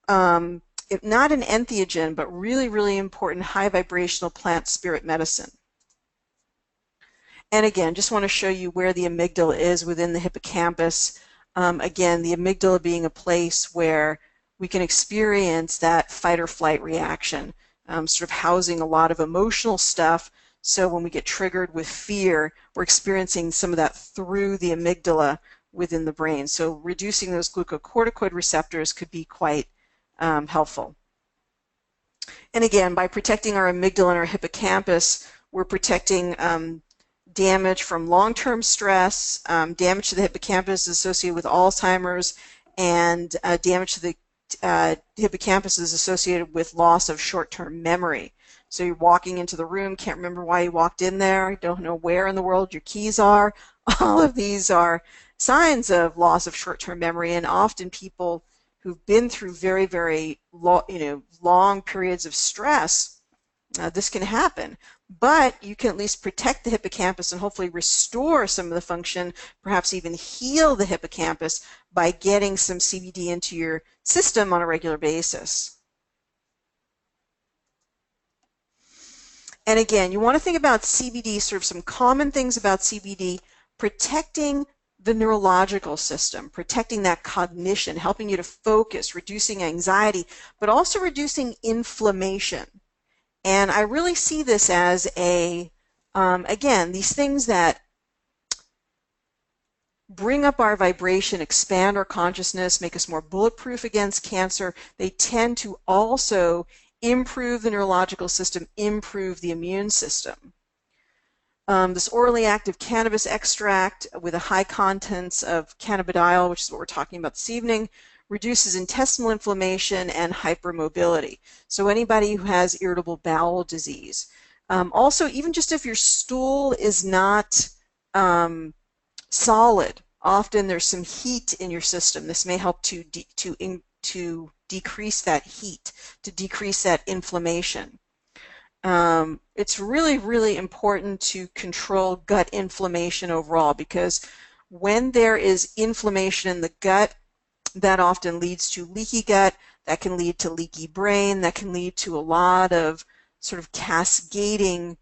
if not an entheogen, but really, really important high vibrational plant spirit medicine. And again, just want to show you where the amygdala is within the hippocampus. Again, the amygdala being a place where we can experience that fight or flight reaction, sort of housing a lot of emotional stuff. So when we get triggered with fear, we're experiencing some of that through the amygdala within the brain. So reducing those glucocorticoid receptors could be quite helpful. And again, by protecting our amygdala and our hippocampus, we're protecting damage from long-term stress, damage to the hippocampus associated with Alzheimer's, and damage to the hippocampus is associated with loss of short-term memory. So you're walking into the room, can't remember why you walked in there, don't know where in the world your keys are. All of these are signs of loss of short-term memory, and often people who've been through very, very long periods of stress, this can happen. But you can at least protect the hippocampus and hopefully restore some of the function, perhaps even heal the hippocampus by getting some CBD into your system on a regular basis. And again, you want to think about CBD, sort of some common things about CBD, protecting the neurological system, protecting that cognition, helping you to focus, reducing anxiety, but also reducing inflammation. And I really see this as a, again, these things that bring up our vibration, expand our consciousness, make us more bulletproof against cancer. They tend to also improve the neurological system, improve the immune system. This orally active cannabis extract with a high contents of cannabidiol, which is what we're talking about this evening, reduces intestinal inflammation and hypermobility. So anybody who has irritable bowel disease. Also, even just if your stool is not solid, often there's some heat in your system. This may help to decrease that heat, to decrease that inflammation. It's really, really important to control gut inflammation overall, because when there is inflammation in the gut, that often leads to leaky gut, that can lead to leaky brain, that can lead to a lot of sort of cascading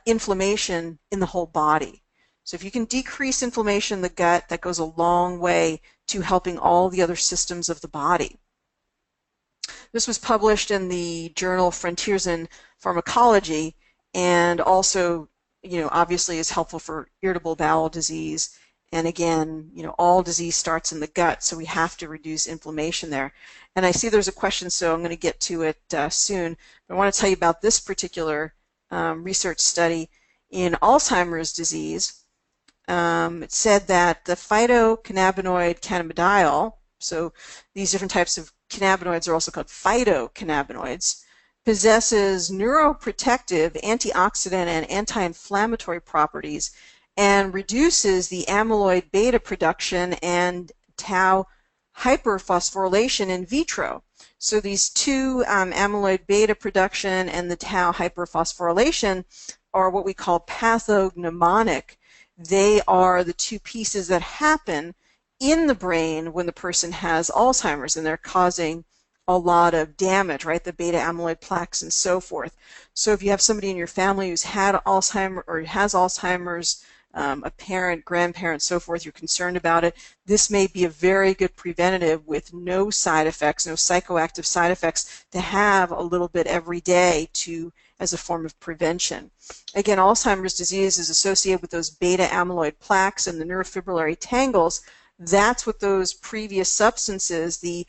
inflammation in the whole body. So if you can decrease inflammation in the gut, that goes a long way to helping all the other systems of the body. This was published in the journal Frontiers in Pharmacology, and also, obviously is helpful for irritable bowel disease. And again, all disease starts in the gut, so we have to reduce inflammation there. And I see there's a question, so I'm going to get to it soon. But I want to tell you about this particular research study in Alzheimer's disease. It said that the phytocannabinoid cannabidiol, so these different types of cannabinoids are also called phytocannabinoids, possesses neuroprotective, antioxidant, and anti-inflammatory properties, and reduces the amyloid beta production and tau hyperphosphorylation in vitro. So these two, amyloid beta production and the tau hyperphosphorylation, are what we call pathognomonic. They are the two pieces that happen in the brain when the person has Alzheimer's, and they're causing a lot of damage, right? The beta amyloid plaques and so forth. So if you have somebody in your family who's had Alzheimer's or has Alzheimer's, a parent, grandparent, so forth, you're concerned about it, this may be a very good preventative with no side effects, no psychoactive side effects, to have a little bit every day as a form of prevention. Again, Alzheimer's disease is associated with those beta amyloid plaques and the neurofibrillary tangles. That's what those previous substances, the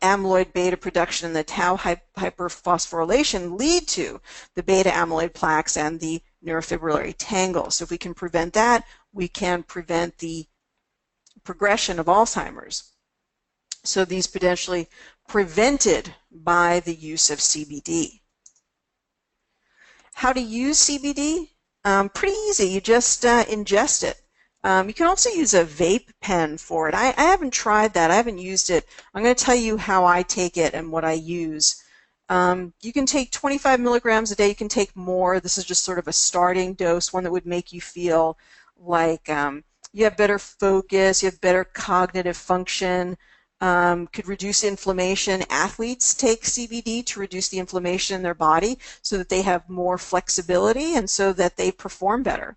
amyloid beta production and the tau hyperphosphorylation, lead to the beta amyloid plaques and the neurofibrillary tangles. So if we can prevent that, we can prevent the progression of Alzheimer's. So these potentially prevented by the use of CBD. How to use CBD? Pretty easy. You just ingest it. You can also use a vape pen for it. I haven't tried that. I haven't used it. I'm going to tell you how I take it and what I use. You can take 25 milligrams a day. You can take more. This is just sort of a starting dose, one that would make you feel like you have better focus, you have better cognitive function, could reduce inflammation. Athletes take CBD to reduce the inflammation in their body so that they have more flexibility and so that they perform better.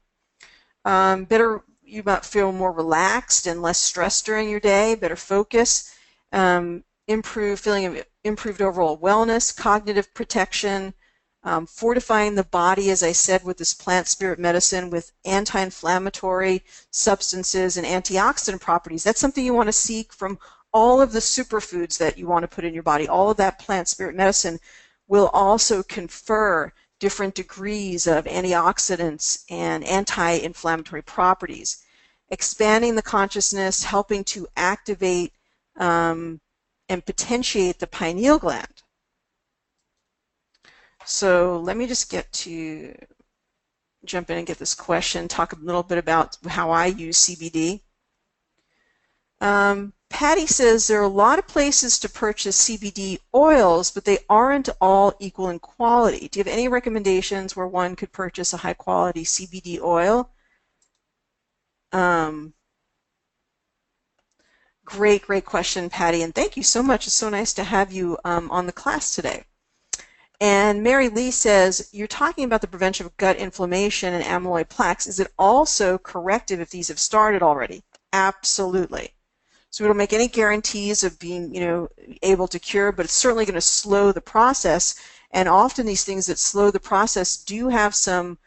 You might feel more relaxed and less stressed during your day, better focus, feeling of improved overall wellness, cognitive protection, fortifying the body, as I said, with this plant spirit medicine with anti-inflammatory substances and antioxidant properties. That's something you want to seek from all of the superfoods that you want to put in your body. All of that plant spirit medicine will also confer different degrees of antioxidants and anti-inflammatory properties. Expanding the consciousness, helping to activate and potentiate the pineal gland. So let me just jump in and get this question, talk a little bit about how I use CBD. Patty says there are a lot of places to purchase CBD oils, but they aren't all equal in quality. Do you have any recommendations where one could purchase a high quality CBD oil? Great question, Patty, and thank you so much. It's so nice to have you on the class today. And Mary Lee says, you're talking about the prevention of gut inflammation and amyloid plaques. Is it also corrective if these have started already? Absolutely. So we don't make any guarantees of being, able to cure, but it's certainly going to slow the process. And often these things that slow the process do have some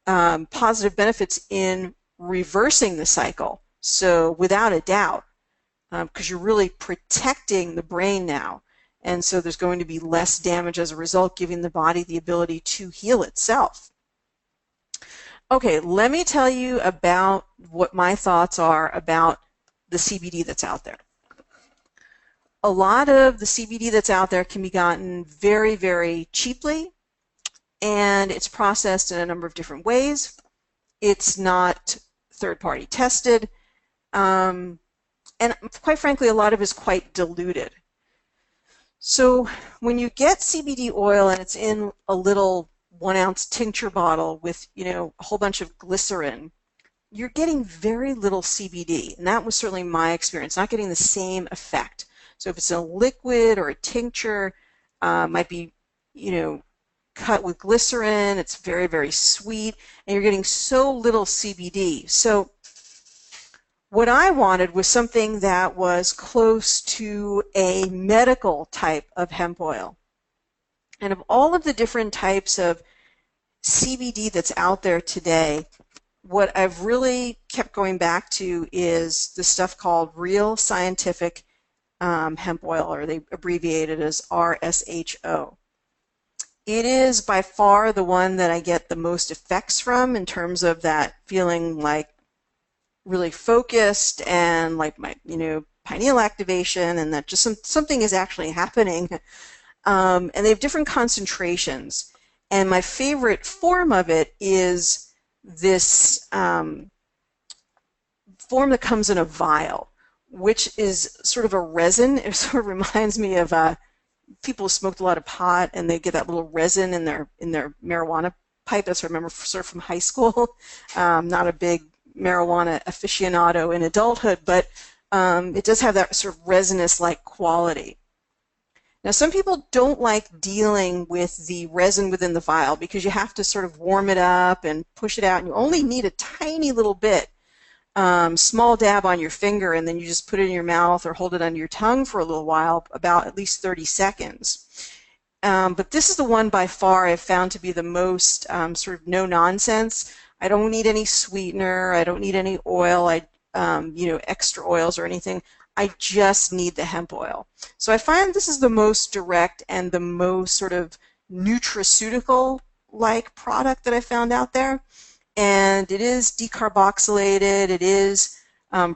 positive benefits in reversing the cycle. So without a doubt, because you're really protecting the brain now. And so there's going to be less damage as a result, giving the body the ability to heal itself. Okay, let me tell you about what my thoughts are about the CBD that's out there. A lot of the CBD that's out there can be gotten very, very cheaply, and it's processed in a number of different ways. It's not third-party tested, and quite frankly, a lot of it is quite diluted. So when you get CBD oil and it's in a little 1-ounce tincture bottle with, a whole bunch of glycerin, you're getting very little CBD, and that was certainly my experience, not getting the same effect. So if it's a liquid or a tincture, might be, cut with glycerin, it's very, very sweet, and you're getting so little CBD. So what I wanted was something that was close to a medical type of hemp oil. And of all of the different types of CBD that's out there today, what I've really kept going back to is the stuff called Real Scientific Hemp Oil, or they abbreviate it as RSHO. It is by far the one that I get the most effects from in terms of that feeling like really focused and like my, pineal activation, and that just something is actually happening. And they have different concentrations. And my favorite form of it is this form that comes in a vial, which is sort of a resin. It sort of reminds me of people who smoked a lot of pot, and they get that little resin in their marijuana pipe. That's what I remember sort of from high school. Not a big marijuana aficionado in adulthood, but it does have that sort of resinous-like quality. Now, some people don't like dealing with the resin within the vial because you have to sort of warm it up and push it out, and you only need a tiny little bit, small dab on your finger, and then you just put it in your mouth or hold it under your tongue for a little while, about at least 30 seconds. But this is the one by far I've found to be the most sort of no-nonsense. I don't need any sweetener. I don't need any oil, extra oils or anything. I just need the hemp oil. So I find this is the most direct and the most sort of nutraceutical-like product that I found out there. And it is decarboxylated. It is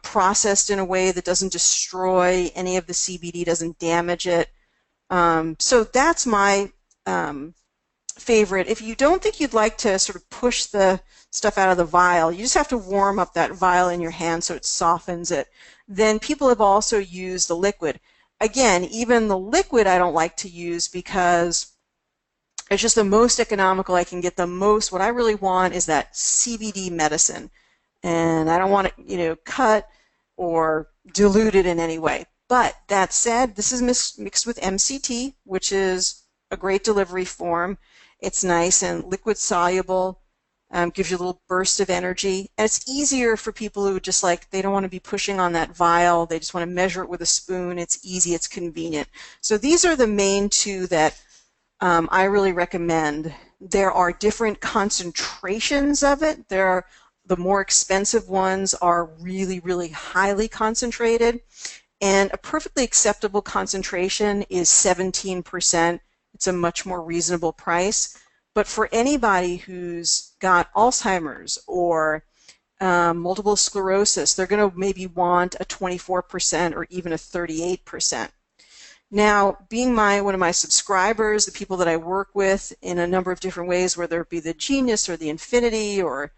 processed in a way that doesn't destroy any of the CBD, doesn't damage it. So that's my favorite. If you don't think you'd like to sort of push the stuff out of the vial, you just have to warm up that vial in your hand so it softens it. Then people have also used the liquid. Again, even the liquid I don't like to use because it's just the most economical. I can get the most. What I really want is that CBD medicine, and I don't want it, cut or diluted in any way. But that said, this is mixed with MCT, which is a great delivery form. It's nice and liquid soluble, gives you a little burst of energy. And it's easier for people who just they don't want to be pushing on that vial. They just want to measure it with a spoon. It's easy, it's convenient. So these are the main two that I really recommend. There are different concentrations of it. The more expensive ones are really, really highly concentrated. And a perfectly acceptable concentration is 17%. It's a much more reasonable price. But for anybody who's got Alzheimer's or multiple sclerosis, they're going to maybe want a 24% or even a 38%. Now, being one of my subscribers, the people that I work with in a number of different ways, whether it be the Genius or the Infinity, or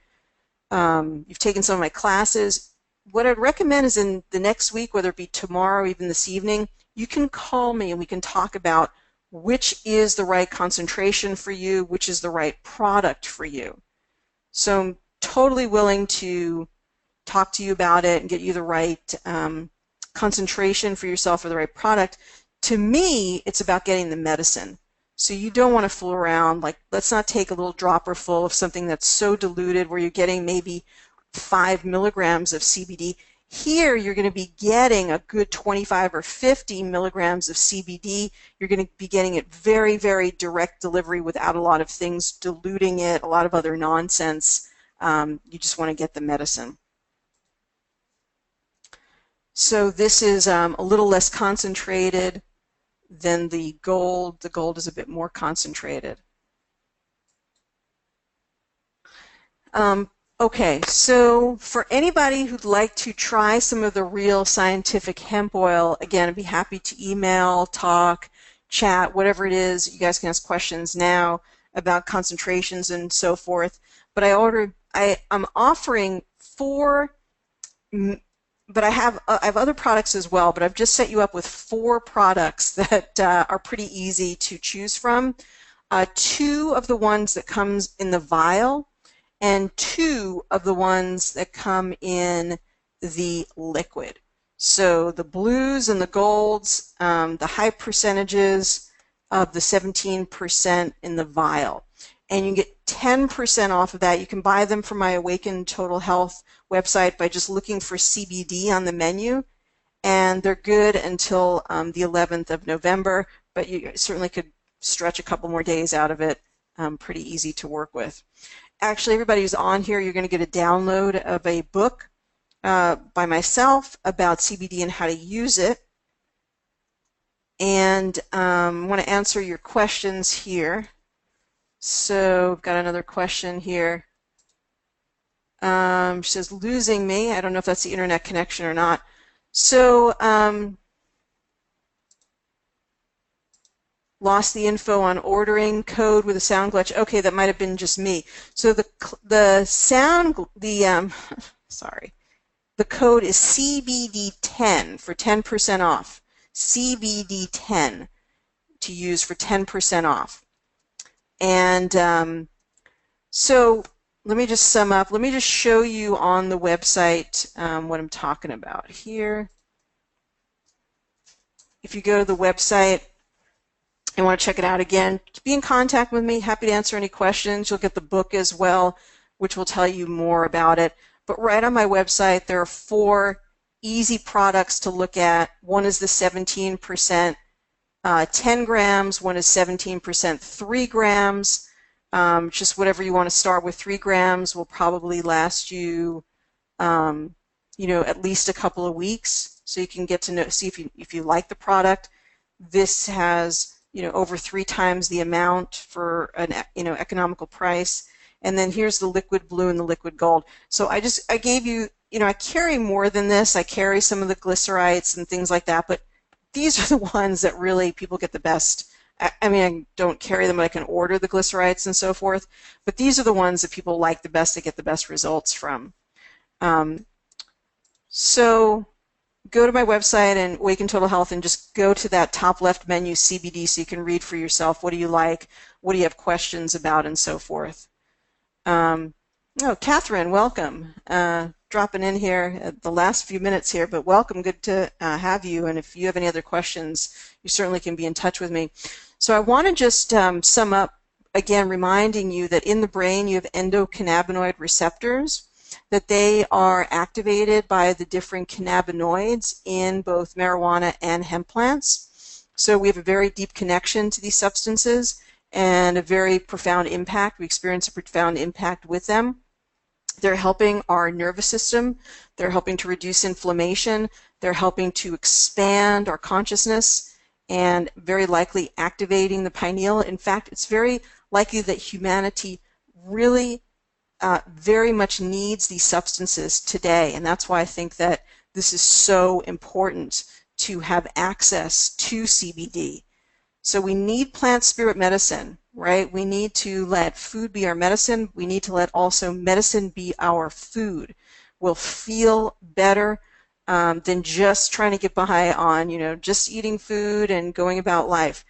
you've taken some of my classes, what I'd recommend is in the next week, whether it be tomorrow or even this evening, you can call me and we can talk about which is the right concentration for you, which is the right product for you. So I'm totally willing to talk to you about it and get you the right concentration for yourself or the right product. To me, it's about getting the medicine. So you don't want to fool around. Let's not take a little dropper full of something that's so diluted where you're getting maybe 5 milligrams of CBD. Here, you're going to be getting a good 25 or 50 milligrams of CBD. You're going to be getting it very, very direct delivery without a lot of things diluting it, a lot of other nonsense. you just want to get the medicine. So this is a little less concentrated than the gold. The gold is a bit more concentrated. Okay, so for anybody who'd like to try some of the real scientific hemp oil, again, I'd be happy to email, talk, chat, whatever it is. You guys can ask questions now about concentrations and so forth. But I'm offering 4, but I have other products as well, but I've just set you up with 4 products that are pretty easy to choose from. 2 of the ones that comes in the vial, and 2 of the ones that come in the liquid. So the blues and the golds, the high percentages of the 17% in the vial. And you get 10% off of that. You can buy them from my Awaken Total Health website by just looking for CBD on the menu. And they're good until the 11th of November, but you certainly could stretch a couple more days out of it. Pretty easy to work with. Actually, everybody who's on here, you're going to get a download of a book by myself about CBD and how to use it. And I want to answer your questions here. So I've got another question here. She says, losing me. I don't know if that's the internet connection or not. So lost the info on ordering code with a sound glitch. Okay, that might have been just me. So the code is CBD10 for 10% off. CBD10 to use for 10% off. And so let me just sum up. Let me just show you on the website what I'm talking about here. If you go to the website and want to check it out again, be in contact with me. Happy to answer any questions. You'll get the book as well, which will tell you more about it. But right on my website, there are 4 easy products to look at. One is the 17%, 10 grams. One is 17%, 3 grams. Just whatever you want to start with. 3 grams will probably last you, at least a couple of weeks, so you can get to know, see if you like the product. This has over 3 times the amount for an economical price. And then here's the liquid blue and the liquid gold. So I gave you, I carry more than this. I carry some of the glycerites and things like that, but these are the ones that really people get the best. I mean, I don't carry them, but I can order the glycerites and so forth. But these are the ones that people like the best, to get the best results from. So go to my website and Awaken Total Health and just go to that top left menu, CBD, so you can read for yourself. What do you like? What do you have questions about, and so forth. Oh, Catherine, welcome. Dropping in here at the last few minutes here, but welcome. Good to have you. And if you have any other questions, you certainly can be in touch with me. So I want to just sum up, again, reminding you that in the brain you have endocannabinoid receptors, that they are activated by the different cannabinoids in both marijuana and hemp plants. So we have a very deep connection to these substances and a very profound impact. We experience a profound impact with them. They're helping our nervous system. They're helping to reduce inflammation. They're helping to expand our consciousness and very likely activating the pineal. In fact, it's very likely that humanity really very much needs these substances today, and that's why I think that this is so important to have access to CBD. So we need plant spirit medicine, right? We need to let food be our medicine. We need to let also medicine be our food. We'll feel better than just trying to get by on, just eating food and going about life.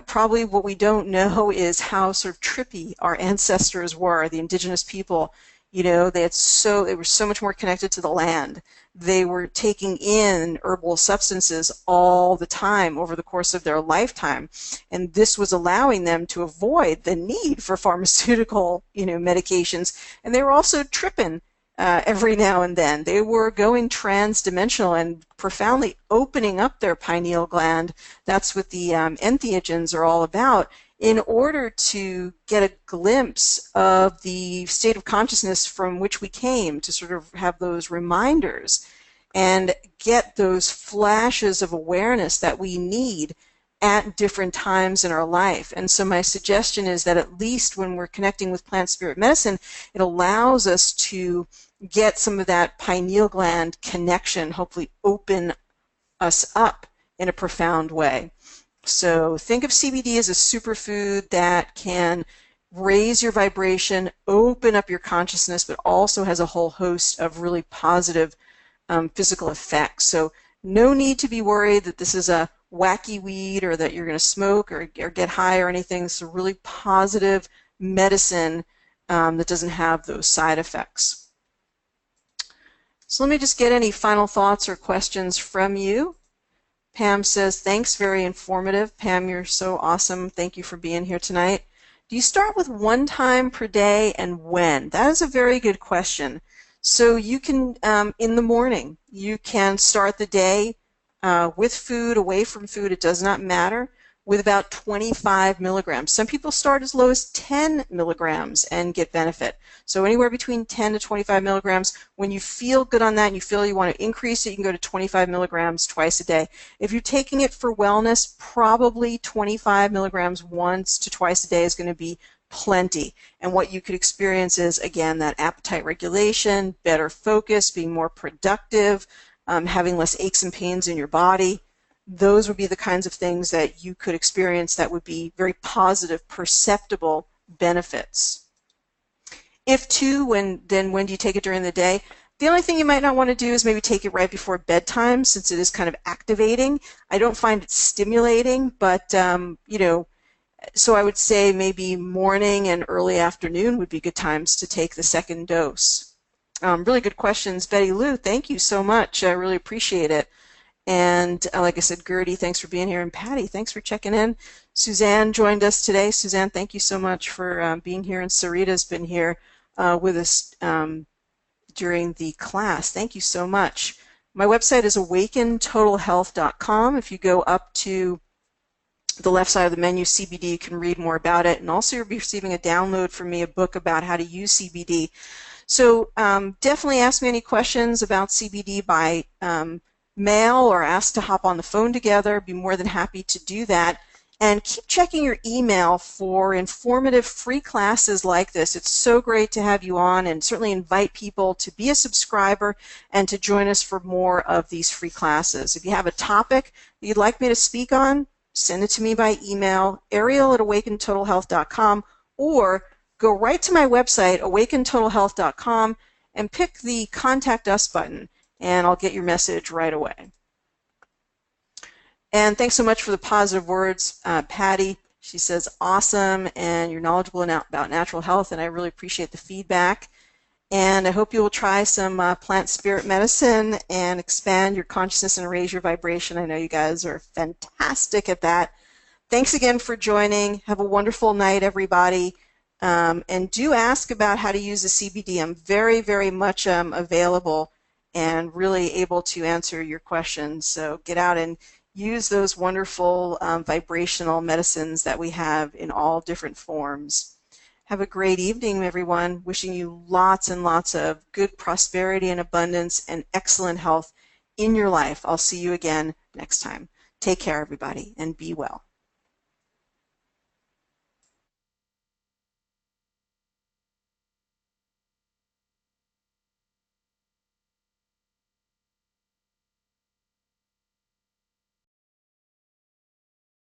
Probably what we don't know is how sort of trippy our ancestors were, the indigenous people. They were so much more connected to the land. They were taking in herbal substances all the time over the course of their lifetime, and this was allowing them to avoid the need for pharmaceutical, medications. And they were also tripping, every now and then. They were going transdimensional and profoundly opening up their pineal gland. That's what the entheogens are all about, in order to get a glimpse of the state of consciousness from which we came, to sort of have those reminders and get those flashes of awareness that we need at different times in our life. And so my suggestion is that at least when we're connecting with plant spirit medicine, it allows us to get some of that pineal gland connection, hopefully open us up in a profound way. So think of CBD as a superfood that can raise your vibration, open up your consciousness, but also has a whole host of really positive physical effects. So no need to be worried that this is a wacky weed or that you're going to smoke or get high or anything. It's a really positive medicine that doesn't have those side effects. So let me just get any final thoughts or questions from you. Pam says, thanks, very informative. Pam, you're so awesome. Thank you for being here tonight. Do you start with 1 time per day, and when? That is a very good question. So you can, in the morning, you can start the day with food, away from food, it does not matter, with about 25 milligrams. Some people start as low as 10 milligrams and get benefit. So anywhere between 10 to 25 milligrams. When you feel good on that and you feel you want to increase it, you can go to 25 milligrams twice a day. If you're taking it for wellness, probably 25 milligrams once to twice a day is going to be plenty. And what you could experience is, again, that appetite regulation, better focus, being more productive, having less aches and pains in your body. Those would be the kinds of things that you could experience that would be very positive, perceptible benefits. If then when do you take it during the day? The only thing you might not want to do is maybe take it right before bedtime, since it is kind of activating. I don't find it stimulating, but you know, so I would say maybe morning and early afternoon would be good times to take the second dose. Really good questions. Betty Lou, thank you so much. I really appreciate it. And like I said, Gertie, thanks for being here. And Patty, thanks for checking in. Suzanne joined us today. Suzanne, thank you so much for being here. And Sarita's been here with us during the class. Thank you so much. My website is awakentotalhealth.com. If you go up to the left side of the menu, CBD, you can read more about it. And also you'll be receiving a download from me, a book about how to use CBD. So definitely ask me any questions about CBD by mail, or ask to hop on the phone together. Be more than happy to do that. And keep checking your email for informative free classes like this. It's so great to have you on, and certainly invite people to be a subscriber and to join us for more of these free classes. If you have a topic that you'd like me to speak on, send it to me by email, ariel@awakentotalhealth.com, or go right to my website, awakentotalhealth.com, and pick the Contact Us button, and I'll get your message right away. And thanks so much for the positive words, Patty. She says, awesome, and you're knowledgeable about natural health, and I really appreciate the feedback. And I hope you will try some plant spirit medicine and expand your consciousness and raise your vibration. I know you guys are fantastic at that. Thanks again for joining. Have a wonderful night, everybody. And do ask about how to use the CBD. I'm very, very much available and really able to answer your questions. So get out and use those wonderful vibrational medicines that we have in all different forms. Have a great evening, everyone. Wishing you lots and lots of good prosperity and abundance and excellent health in your life. I'll see you again next time. Take care, everybody, and be well.